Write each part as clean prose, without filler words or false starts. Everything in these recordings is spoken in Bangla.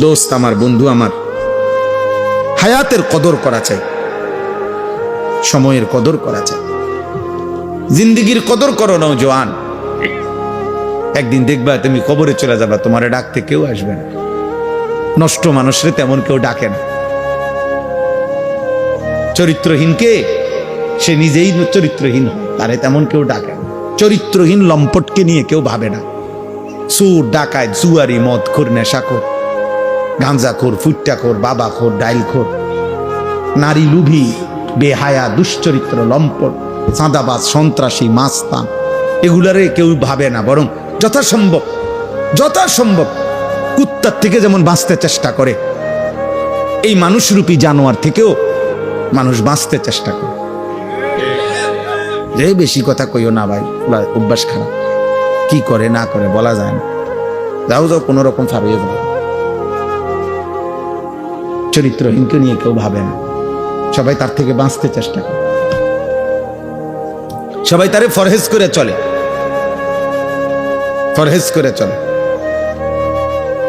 দোস্ত আমার, বন্ধু আমার, হায়াতের কদর করা চাই, সময়ের কদর করা চাই, জিন্দিগির কদর করো নওজোয়ান। একদিন দেখবা তুমি কবরে চলে যাবা, তোমারে ডাকতে কেউ আসবে না। নষ্ট মানুষরে তেমন কেউ ডাকে না। চরিত্রহীনকে সে নিজেই চরিত্রহীন হয়, তারে তেমন কেউ ডাকে না। চরিত্রহীন লম্পটকে নিয়ে কেউ ভাবে না। সুর, ডাকায়, জুয়ারি, মদখোর, নেশাখোর, গাঁজাখোর, ফুট্টাখোর, বাবাখোর, ডাইলখোর, নারী লুভি, বেহায়া, দুশ্চরিত্র, লম্পট, চাঁদাবাজ, সন্ত্রাসী, মাস্তান, এগুলারে কেউ ভাবে না। বরং যথাসম্ভব কুত্তার থেকে যেমন বাঁচতে চেষ্টা করে, এই মানুষরূপী জানোয়ার থেকেও মানুষ বাঁচতে চেষ্টা করে। যে বেশি কথা কইও না ভাই, অভ্যাস খারাপ। কি করে না করে বলা যায় না। যাও কোনো রকম ফারিয়ে যাও। চরিত্রহীনকে নিয়ে কেউ ভাবে না, সবাই তার থেকে বাঁচতে চেষ্টা করে, সবাই তারে ফরহেজ করে চলে, ফরহেজ করে চলে।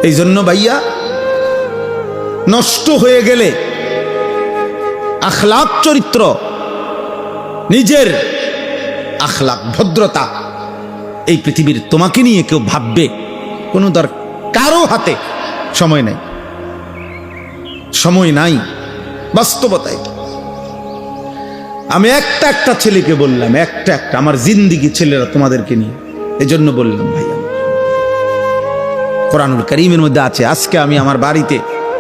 এই জন্য ভাইয়া, নষ্ট হয়ে গেলে আখলাক, চরিত্র, নিজের আখলাক, ভদ্রতা, এই পৃথিবীর তোমাকে নিয়ে কেউ ভাববে কোনো কারো হাতে সময় নাই, সময় নাই। বাস্তবতায় আমি একটা ছেলেকে বললাম, একটা আমার জিন্দিগি ছেলেরা তোমাদেরকে নিয়ে, এই জন্য বললাম ভাইয়া, কোরআনুল কারীমের মধ্যে আছে। আজকে আমি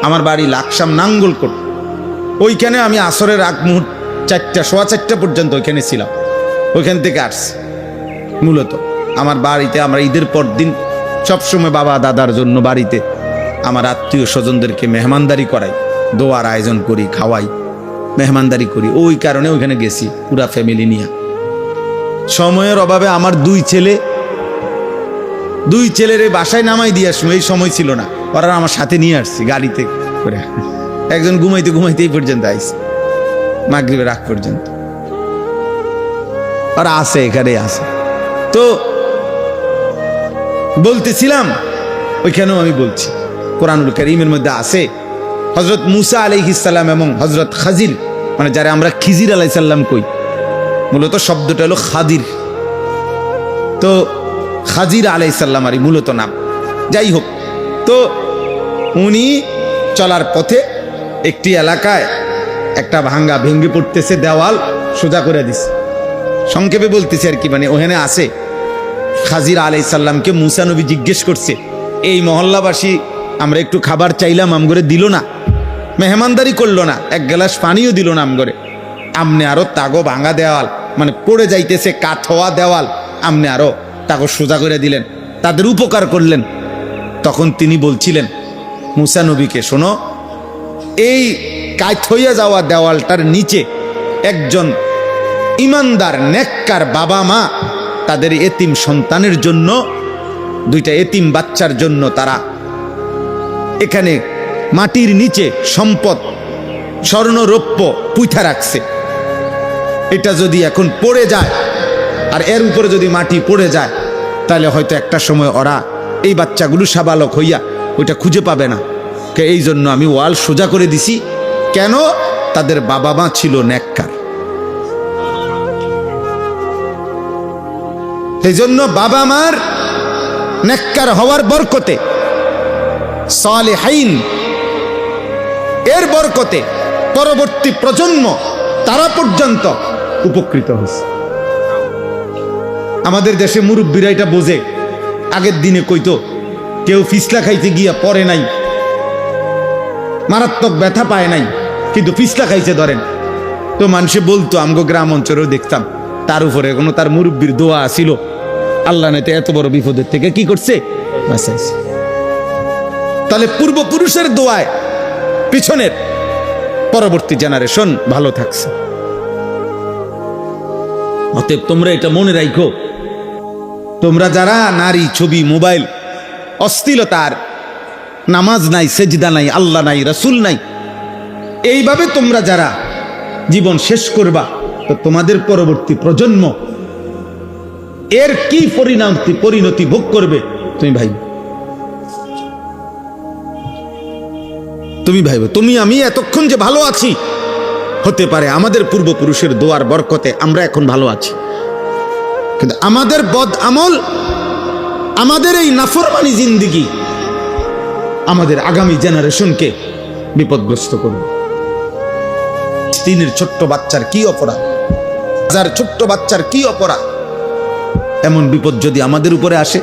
আমার বাড়ি লাকসাম নাঙ্গলকোট, ওইখানে আমি আসরের আগ মুহূর্ত 4টা, সোয়া 4টা পর্যন্ত ওইখানে ছিলাম। ওইখান থেকে আসছি মূলত আমার বাড়িতে। আমরা ঈদের পর দিন সবসময় বাবা দাদার জন্য বাড়িতে আমার আত্মীয় স্বজনদেরকে মেহমানদারি করাই, দোয়ার আয়োজন করি, খাওয়াই, মেহমানদারি করি। ওই কারণে ওইখানে গেছি পুরা ফ্যামিলি নিয়ে। সময়ের অভাবে আমার দুই ছেলের বাসায় নামাই দিয়ে আসবো, এই সময় ছিল না। ওরা আমার সাথে নিয়ে আসছি গাড়িতে করে। একজন ঘুমাইতে এই পর্যন্ত আইছে, মাগরিবের আগ পর্যন্ত ওরা আছে, এখানে আছে। তো বলতেছিলাম, ওইখানেও আমি বলছি, কোরআনুল কারীমের মধ্যে আছে হযরত মুসা আলাইহিস সালাম এবং হযরত খাজির, মানে যারা আমরা খিজির আলাইহিস সালাম কই, মূলত শব্দটা হলো খাদির। তো খাজির আলাইহিস সালাম আরই মূলত নাম। যাই হোক, তো উনি চলার পথে একটি এলাকায় একটা ভেঙে পড়তেছে দেওয়াল, সোজা করে দিছে। সংক্ষেপে বলতেছে আর কি, মানে ওখানে আছে খাজির আলাইহিস সালামকে মুসা নবী জিজ্ঞেস করছে, এই মহল্লাবাসী আমরা একটু খাবার চাইলাম, আমগরে দিল না, মেহমানদারি করলো না, এক গ্লাস পানিও দিল না আমগরে। আমনে আরো তাগো ভাঙা দেওয়াল, মানে পড়ে যাইতেছে কাঠ হওয়া দেওয়াল, আমনে আরো তাগো সোজা করে দিলেন, তাদের উপকার করলেন। তখন তিনি বলছিলেন মুসা নবীকে, শোনো, এই কাঠ হইয়া যাওয়া দেওয়ালটার নিচে একজন ইমানদার নেককার বাবা মা তাদের এতিম সন্তানের জন্য, 2টা এতিম বাচ্চার জন্য তারা এখানে মাটির নিচে সম্পদ, স্বর্ণ রৌপ্য পুঁথা রাখছে। এটা যদি এখন পড়ে যায় আর এর উপরে যদি মাটি পড়ে যায়, তাহলে হয়তো একটা সময় ওরা, এই বাচ্চাগুলো সাবালক হইয়া ওইটা খুঁজে পাবে না। এই জন্য আমি ওয়াল সোজা করে দিছি। কেন? তাদের বাবা মা ছিল নেককার। এই জন্য বাবা মার নেককার হওয়ার বরকতে, সালেহাইন এর বরকতে পরবর্তী প্রজন্ম তারা পর্যন্ত উপকৃত হয়েছে। আমাদের দেশে মুরব্বীরা এটা বোঝে। আগের দিনে কইতো, কেউ ফিসলা খাইতে গিয়া পড়ে নাই, মারাত্মক ব্যথা পায় নাই, কিন্তু ফিসলা খাইছে ধরেন। তো মানুষে বলতো, আমগো গ্রাম অঞ্চলেও দেখতাম, তার উপরে কোনো তার মুরব্বীর দোয়া ছিল, আল্লাহ নাইতে এত বড় বিপদের থেকে কি করছে, বাঁচাইছে। তাহলে পূর্বপুরুষের দোয়ায় পিছনের পরবর্তী জেনারেশন ভালো থাকছে। অতএব তোমরা এটা মনে রাখো, তোমরা যারা নারী, ছবি, মোবাইল, অশ্লীলতার, নামাজ নাই, সেজদা নাই, আল্লাহ নাই, রাসূল নাই, এইভাবে তোমরা যারা জীবন শেষ করবা, তো তোমাদের পরবর্তী প্রজন্ম এর কি পরিণতি ভোগ করবে তুমি ভাই। তুমি ভাইবো তুমি আমি এতক্ষণ যে ভালো আছি, হতে পারে আমাদের পূর্বপুরুষের দোয়ার বরকতে আমরা এখন ভালো আছি, কিন্তু আমাদের বদ আমল, আমাদের এই নাফরমানি জিন্দেগি আমাদের আগামী জেনারেশনকে বিপদগ্রস্ত করবে। তিনের ছোট্ট বাচ্চার কি অপরাধ, হাজার ছোট্ট বাচ্চার কি অপরাধ, এমন বিপদ যদি আমাদের উপরে আসে,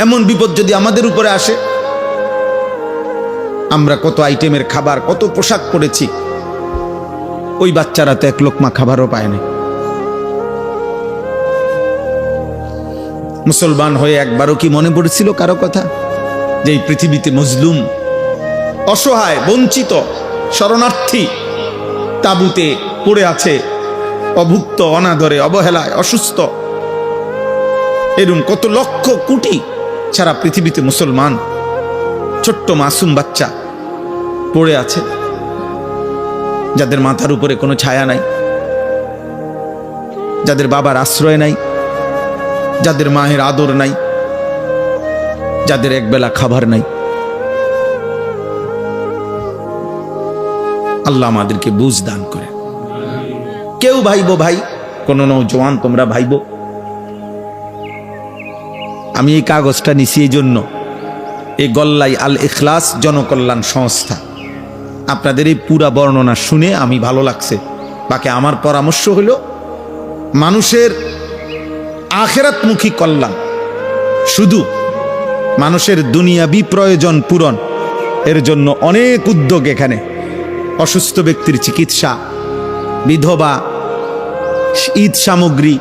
এমন বিপদ যদি আমাদের উপরে আসে, আমরা কত আইটেমের খাবার, কত পোশাক পরেছি, ওই বাচ্চারা তো এক লোকমা খাবারও পায় না। মুসলমান হয়ে একবারও কি মনে পড়েছিল কারো কথা যে এই পৃথিবীতে মজলুম, অসহায়, বঞ্চিত, শরণার্থী তাঁবুতে পড়ে আছে, অভুক্ত, অনাদরে, অবহেলায়, অসুস্থ, এরকম কত লক্ষ কোটি সারা পৃথিবীতে মুসলমান ছোট্ট মাসুম বাচ্চা পড়ে আছে, যাদের মাথার উপরে কোনো ছায়া নাই, যাদের বাবার আশ্রয় নাই, যাদের মায়ের আদর নাই, যাদের একবেলা খাবার নাই। আল্লাহ আমাদেরকে বুঝ দান করে। কেউ ভাইবো ভাই, কোন নওজোয়ান তোমরা ভাইবো, আমি এই কাগজটা নিছি এই জন্য, এই গল্লাই আল ইখলাস জনকল্যাণ সংস্থা, আপনাদের এই পুরা বর্ণনা শুনে আমি ভালো লাগছে। বাকি আমার পরামর্শ হলো মানুষের আখিরাতমুখী কল্যাণ, শুধু মানুষের দুনিয়াবি প্রয়োজন পূরণ, এর জন্য অনেক উদ্যোগ এখানে। অসুস্থ ব্যক্তির চিকিৎসা, বিধবা, ঈদ সামগ্রী,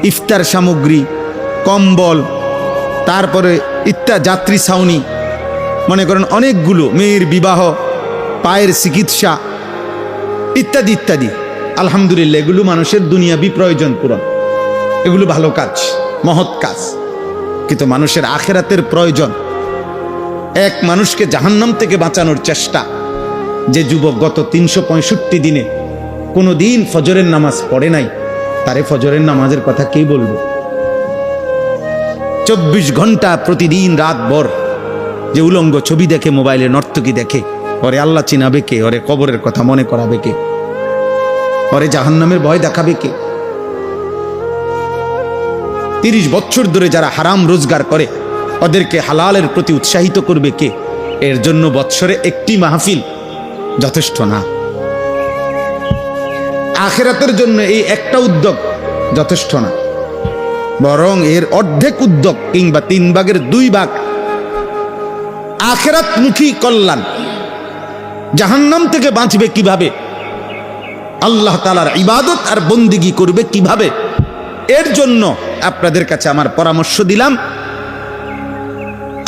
ইফতার সামগ্রী, কম্বল, তারপরে যাত্রী ছাউনি, মনে করেন অনেকগুলো, মেয়ের বিবাহ, পায়ের চিকিৎসা ইত্যাদি ইত্যাদি। আলহামদুলিল্লাহ, এগুলো মানুষের দুনিয়াবি প্রয়োজন পূরণ, এগুলো ভালো কাজ, মহৎ কাজ। কিন্তু মানুষের আখিরাতের প্রয়োজন, এক মানুষকে জাহান্নাম থেকে বাঁচানোর চেষ্টা। যে যুবক গত 365 দিনে কোনো দিন ফজরের নামাজ পড়ে নাই, তারে ফজরের নামাজের কথা কে বলবে? 24 ঘন্টা প্রতিদিন রাত ভর যে উলঙ্গ ছবি দেখে, মোবাইলে নর্তকী দেখে, ওরে আল্লাহ চিনাবে কে? ওরে কবরের কথা মনে করাবে কে? ওরে জাহান্নামের ভয় দেখাবে কে? 30 বছর ধরে যারা হারাম রোজগার করে, ওদেরকে হালালের প্রতি উৎসাহিত করবে কে? এর জন্য বৎসরে একটি মাহফিল যথেষ্ট না। আখিরাতের জন্য এই একটা উদ্যোগ যথেষ্ট না, বরং এর অর্ধেক উদ্যোগ কিংবা 3 ভাগের 2 ভাগ আখিরাতমুখী কল্যাণ। জাহান্নাম থেকে বাঁচবে কিভাবে, আল্লাহ তাআলার ইবাদত আর বন্দিগি করবে কিভাবে, এর জন্য আপনাদের কাছে আমার পরামর্শ দিলাম।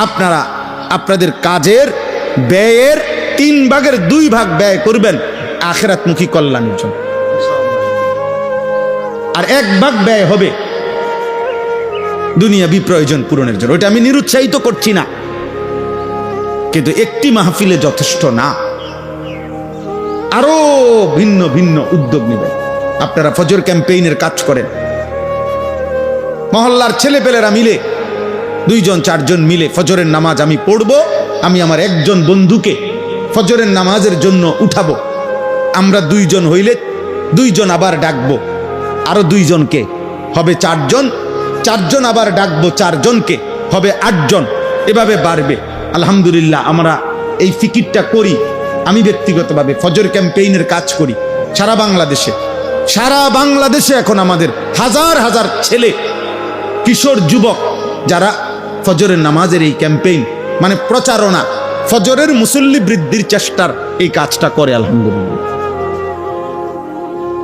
আপনারা আপনাদের কাজের ব্যয়ের 3 ভাগের 2 ভাগ ব্যয় করবেন আখিরাতমুখী কল্যাণের জন্য, আর 1 ভাগ ব্যয় হবে দুনিয়াবি প্রয়োজন পূরণের জন্য। ওটা আমি নিরুৎসাহিত করছি না, কিন্তু একটি মাহফিলে যথেষ্ট না, আরো ভিন্ন ভিন্ন উদ্যোগ নেবেন। আপনারা ফজর ক্যাম্পেইনের কাজ করেন, মহল্লার ছেলেপেলেরা মিলে 2 জন 4 জন মিলে ফজরের নামাজ আমি পড়ব, আমি আমার একজন বন্ধুকে ফজরের নামাজের জন্য উঠাবো। আমরা 2 জন হইলে 2 জন আবার ডাকবো, আরো 2 জনকে, হবে 4 জন, 4 জন আবার ডাকবো 4 জনকে, হবে 8 জন, এভাবে বাড়বে। আলহামদুলিল্লাহ, আমরা এই ফিকিরটা করি। আমি ব্যক্তিগতভাবে ফজর ক্যাম্পেইনের কাজ করি সারা বাংলাদেশে। এখন আমাদের হাজার হাজার ছেলে, কিশোর, যুবক যারা ফজরের নামাজের এই ক্যাম্পেইন মানে প্রচারণা, ফজরের মুসল্লি বৃদ্ধির চেষ্টার এই কাজটা করে। আলহামদুলিল্লাহ,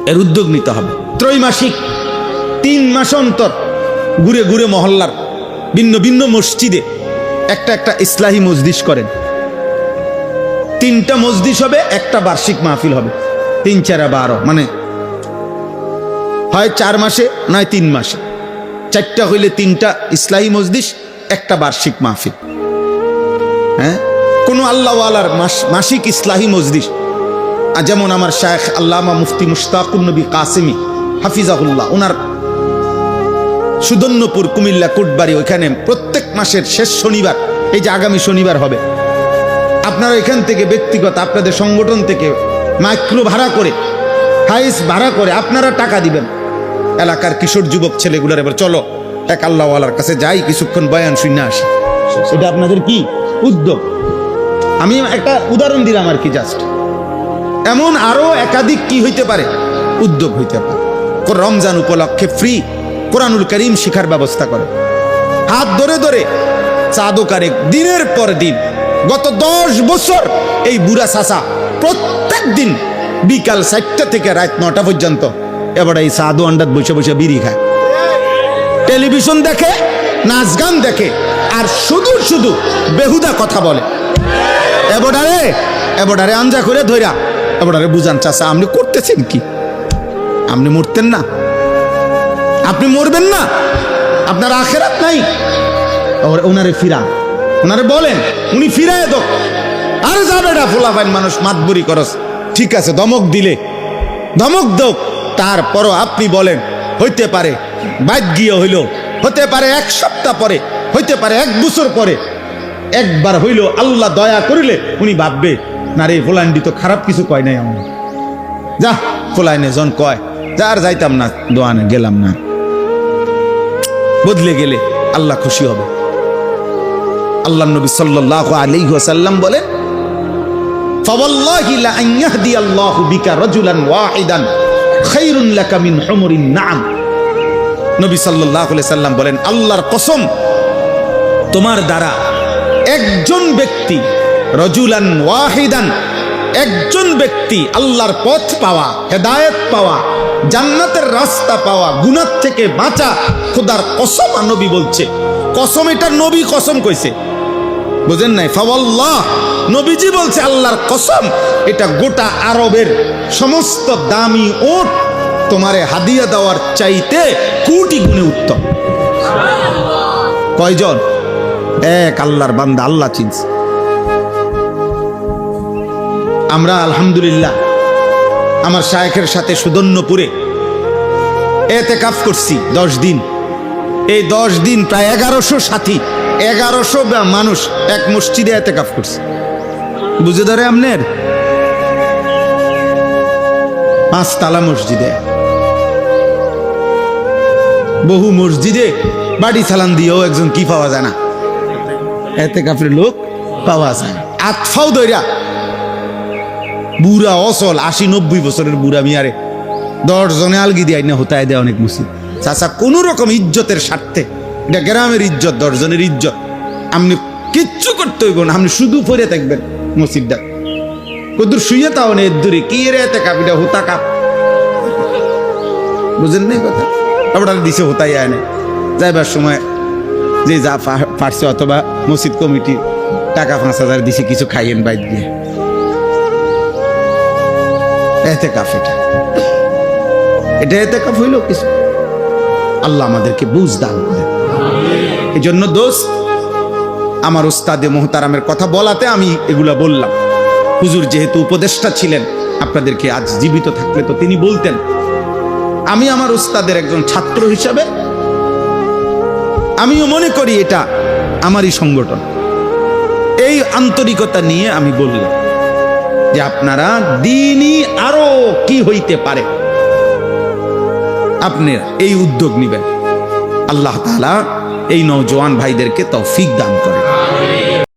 এর উদ্যোগ নিতে হবে। ত্রৈমাসিক 3 মাস অন্তর ঘুরে ঘুরে মহল্লার ভিন্ন ভিন্ন মসজিদে একটা ইসলাহি মজলিস করেন। 3টা মজলিস হবে, একটা বার্ষিক মাহফিল হবে। 3 4 12, মানে হয় 4 মাসে নয় 3 মাসে, 4টা হইলে 3টা ইসলাহি মজলিস, একটা বার্ষিক মাহফিল। হ্যাঁ, কোন আল্লাহওয়ালার মাসিক ইসলাহি মজলিস, আর যেমন আমার শায়েখ আল্লামা মুফতি মুশতাকুন নবী কাসেমি হাফিজাহুল্লাহ, ওনার সুদন্যপুর কুমিল্লা কোটবাড়ি, ওইখানে প্রত্যেক মাসের শেষ শনিবার এই যে আগামী শনিবার হবে, আপনারা এখান থেকে ব্যক্তিগত আপনাদের সংগঠন থেকে মাইক্রো ভাড়া করে, হাইস ভাড়া করে আপনারা টাকা দিবেন। এলাকার কিশোর যুবক ছেলেগুলোর এবার চলো এক আল্লাহওয়ালার কাছে যাই, কিছুক্ষণ বয়ান শুনে আসি। এটা আপনাদের কি উদ্যোগ? আমি একটা উদাহরণ দিলাম আর কি, জাস্ট। এমন আরো একাধিক কি হইতে পারে, উদ্যোগ হইতে পারে। রমজান উপলক্ষে ফ্রি কোরআনুল কারীম শিখার ব্যবস্থা করে, হাত ধরে ধরে চা দোকানে দিনের পর দিন গত 10 বছর এই বুড়া চাচা প্রত্যেক দিন বিকাল 4টা থেকে রাত 9টা পর্যন্ত এবার এই সাধু আন্ডাত বসে বসে বিড়ি খায়, টেলিভিশন দেখে, নাচ গান দেখে, আর শুধু শুধু বেহুদা কথা বলে। এবারে আঞ্জা করে ধইরা এবারে বুঝান, চাচা আপনি করতেছেন কি? আপনি মরতেন না? আপনি মরবেন না? আপনার আখেরাত নাই? ওনারে ফিরান, ওনারে বলেন, উনি ফিরায় দো। আর যাবে না ফোলাফাইন মানুষ মাতবুরি করস, ঠিক আছে ধমক দিলে ধমক দোক, তারপরও আপনি বলেন হইতে পারে বাইক গিয়ে হইল, হতে পারে 1 সপ্তাহ পরে, হইতে পারে 1 বছর পরে একবার হইল আল্লাহ দয়া করিলে উনি ভাববে না রে ফোলান্ডি তো খারাপ কিছু কয় নাই, আমার যা ফোলাইনে জন কয় যা, আর যাইতাম না দোয়ানে, গেলাম না। বদলে গেলে আল্লাহ খুশি হবে। আল্লাহ নবী সাল্লাল্লাহু আলাইহি ওয়াসাল্লাম বলেন, ফাওয়াল্লাহি লা আন ইয়াহদিয়াল্লাহু বিকা রাজুলান ওয়াহিদান খায়রুন লাকা মিন হুমুরিন নাম। নবী সাল্লাল্লাহু আলাইহি সাল্লাম বলেন, আল্লাহর কসম, তোমার দ্বারা একজন ব্যক্তি, রাজুলান ওয়াহিদান, একজন ব্যক্তি আল্লাহর পথ পাওয়া, হেদায়েত পাওয়া, জান্নাতের রাস্তা পাওয়া, গুনাহ থেকে বাঁচা, খোদার কসম, নবী বলছে, কসম এটা নবী কসম কইছে, বুঝেন নাই? ফাওয়াল্লাহ, নবীজি বলছে আল্লাহর কসম, এটা গোটা আরবের সমস্ত দামি ওট তোমারে হাদিয়া দেওয়ার চাইতে কোটি গুণে উত্তম। কয়জন? এক আল্লাহর বান্দা, আল্লাহ চিনছে। আমরা আলহামদুলিল্লাহ আমার শায়েখের সাথে সুদন্যপুরে এতেকাফ করছি 10 দিন। এই 10 দিন প্রায় 1100 সাথী, 1100 মানুষ এক মসজিদে এতেকাফ করছে। বুঝে ধরে আপনার 5 তালা মসজিদে, বহু মসজিদে বাড়ি চালান দিয়েও একজন কি পাওয়া যায় না, এতেকাফের লোক পাওয়া যায়। আতফাও দইরা বুড়া অসল 80-90 বছরের বুড়া মিয়ারে 10 জনে আলগি দিয়ে না হতায় দেয় অনেক মুসলিম চাচা, কোন রকম ইজ্জতের স্বার্থে, এটা গ্রামের ইজ্জত, 10 জনের ইজ্জত, আপনি কিচ্ছু করতে হইব না, আপনি শুধু পড়ে থাকবেন মসজিদটা, কদূর শুয়ে তাও নেই দূরে কি রে এতে কাপিটা হোতা কাপ, বুঝেন নাই কথা? আপনারা দিছে হোতাই আনে যাইবার সময় যে যা পারছে, অথবা মসজিদ কমিটি টাকা 5000 দিছে, কিছু খাইয়েন বাইর দিয়ে, এতে কাপ, এটা এতে কাপ হইল কিছু। আল্লাহ আমাদেরকে বুঝ দান করে। এই জন্য দোস্ত, আমার উস্তাদে মোহতারামের কথা বলাতে আমি এগুলা বললাম। হুজুর যেহেতু উপদেষ্টা ছিলেন, আপনাদেরকে আজ জীবিত থাকলে তো তিনি বলতেন। আমি আমার উস্তাদের একজন ছাত্র হিসাবে আমিও মনে করি এটা আমারই সংগঠন। এই আন্তরিকতা নিয়ে আমি বললাম যে আপনারা দিনই আরো কি হইতে পারে, আপনারা এই উদ্যোগ নেবেন। আল্লাহ তাআলা এই নওজোয়ান ভাইদেরকে তৌফিক দান করেন।